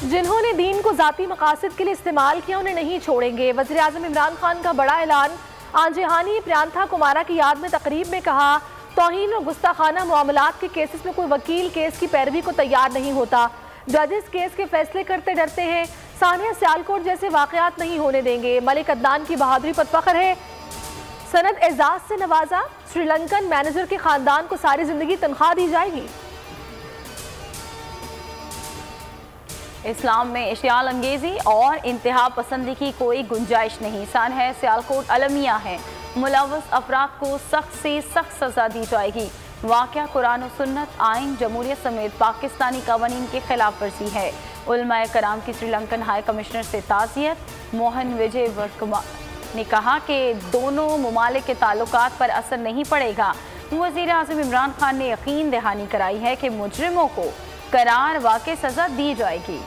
जिन्होंने दीन को जाती मकासद के लिए इस्तेमाल किया उन्हें नहीं छोड़ेंगे। वज़ीर आज़म इमरान खान का बड़ा ऐलान। आंजेहानी प्रियांथा कुमारा की याद में तकरीब में कहा, तौहीन और गुस्ताखाना मामलात के केसेस में कोई वकील केस की पैरवी को तैयार नहीं होता। जजेस केस के फैसले करते डरते हैं। सानिया सियालकोट जैसे वाकयात नहीं होने देंगे। मलिक अदनान की बहादुरी पर फख्र है। सनद एजाज से नवाजा। श्रीलंकन मैनेजर के खानदान को सारी जिंदगी तनख्वाह दी जाएगी। इस्लाम में इश्तियाल अंगेजी और इंतहा पसंदी की कोई गुंजाइश नहीं। सानिया सियालकोट अलमिया है। मुलव्वस अफराद को सख्त से सख्त सजा दी जाएगी। वाक़या कुरान और सुन्नत, आइन, जमहूरियत समेत पाकिस्तानी कवानीन के खिलाफ वर्जी है। उलमाए कराम की श्रीलंकन हाई कमिश्नर से ताज़ियत। मोहन विजय वर्मा ने कहा कि दोनों ममालिक के ताल्लुकात पर असर नहीं पड़ेगा। वज़ीर आज़म इमरान खान ने यकीन दहानी कराई है कि मुजरिमों को करार वाक़ई सजा दी जाएगी।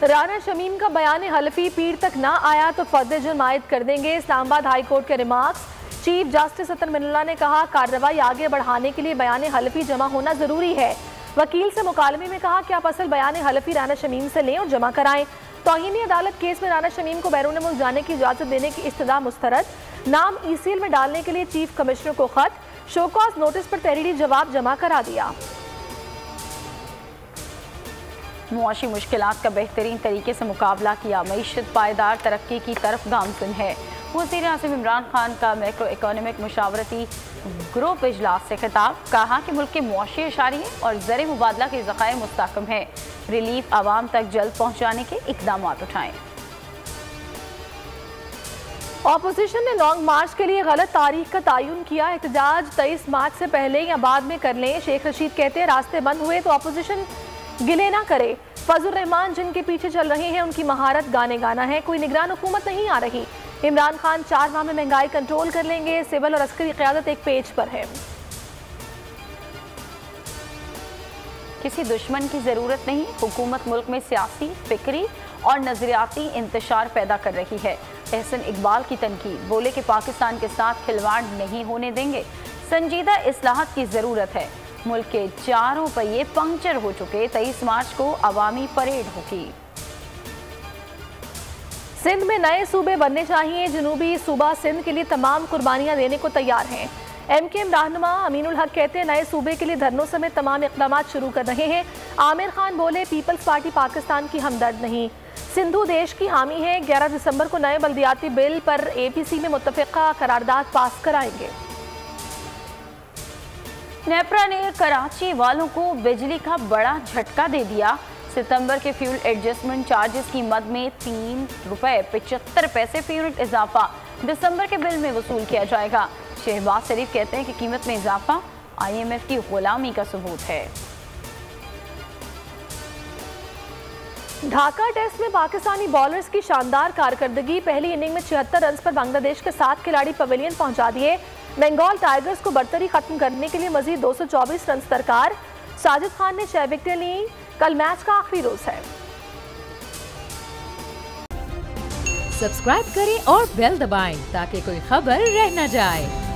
राना शमीम का बयान हलफी पीर तक ना आया तो फर्द जुर्म आयद कर देंगे। इस्लामाबाद हाई कोर्ट के रिमार्क्स। चीफ जस्टिस अतर मिनुल्लाह ने कहा, कार्रवाई आगे बढ़ाने के लिए बयान हलफी जमा होना जरूरी है। वकील से मुकालमे में कहा कि आप असल बयान हलफी राना शमीम से लें और जमा कराएं। तौहीनी अदालत केस में राना शमीम को बैरून मुल्क जाने की इजाजत देने की इस्तदा मुस्तरद। नाम ECL में डालने के लिए चीफ कमिश्नर को खत। शोकॉज नोटिस पर तहरीरी जवाब जमा करा दिया। मुआशी मुश्किलात का बेहतरीन तरीके से मुकाबला किया। मईशत पायदार तरक्की की तरफ गामज़न है। वज़ीर आज़म इमरान खान का मैक्रो इकोनॉमिक मुशावरती ग्रुप इजलास से खिताब। कहा कि मुल्क के मुआशी इशारिये और ज़र मुबादला के ज़खायर मुस्तहकम है। रिलीफ आवाम तक जल्द पहुँचाने के इक़दाम उठाएँ। ऑपोजिशन ने लॉन्ग मार्च के लिए गलत तारीख का तयन किया। एहतजाज 23 मार्च से पहले या बाद में कर लें। शेख रशीद कहते हैं, रास्ते बंद हुए तो ऑपोजिशन गिले ना करे। फजल रहमान जिनके पीछे चल रहे हैं उनकी महारत गाने गाना है। कोई निगरान हुकूमत नहीं आ रही। इमरान खान 4 माह में महंगाई कंट्रोल कर लेंगे। सिविल और अस्करी क़यादत एक पेज पर है। किसी दुश्मन की ज़रूरत नहीं। हुकूमत मुल्क में सियासी, फिक्री और नज़रियाती इंतशार पैदा कर रही है। एहसन इकबाल की तनकीद। बोले कि पाकिस्तान के साथ खिलवाड़ नहीं होने देंगे। संजीदा इस्लाहत की ज़रूरत है। मुल्क के चारों पहिए पंक्चर हो चुके। 23 मार्च को अवामी परेड होगी। सिंध में नए सूबे बनने चाहिए। जनूबी सूबा सिंध के लिए तमाम कुर्बानियां देने को तैयार हैं। MKM रहनुमा अमीनुल हक कहते हैं, नए सूबे के लिए धरनों समेत तमाम इक़दाम शुरू कर रहे हैं। आमिर खान बोले, पीपल्स पार्टी पाकिस्तान की हमदर्द नहीं, सिंधु देश की हामी है। 11 दिसंबर को नए बल्दियाती बिल पर APC में मुत्तफ़िक़ा करारदाद पास कराएंगे। नेपरा ने कराची वालों को बिजली का बड़ा झटका दे दिया। सितंबर के फ्यूल एडजस्टमेंट चार्जेस की मद में ₹3.75 फी यूनिट इजाफा दिसंबर के बिल में वसूल किया जाएगा। शहबाज शरीफ कहते हैं कि कीमत में इजाफा IMF की गुलामी का सबूत है। ढाका टेस्ट में पाकिस्तानी बॉलर्स की शानदार कारकर्दगी। पहली इनिंग में 76 रन पर बांग्लादेश के 7 खिलाड़ी पवेलियन पहुंचा दिए। बंगाल टाइगर्स को बर्तरी खत्म करने के लिए मजीद 224 रन दरकार। साजिद खान ने 6 विकेटें ली। कल मैच का आखिरी रोज है। सब्सक्राइब करें और बेल दबाएं ताकि कोई खबर रह न जाए।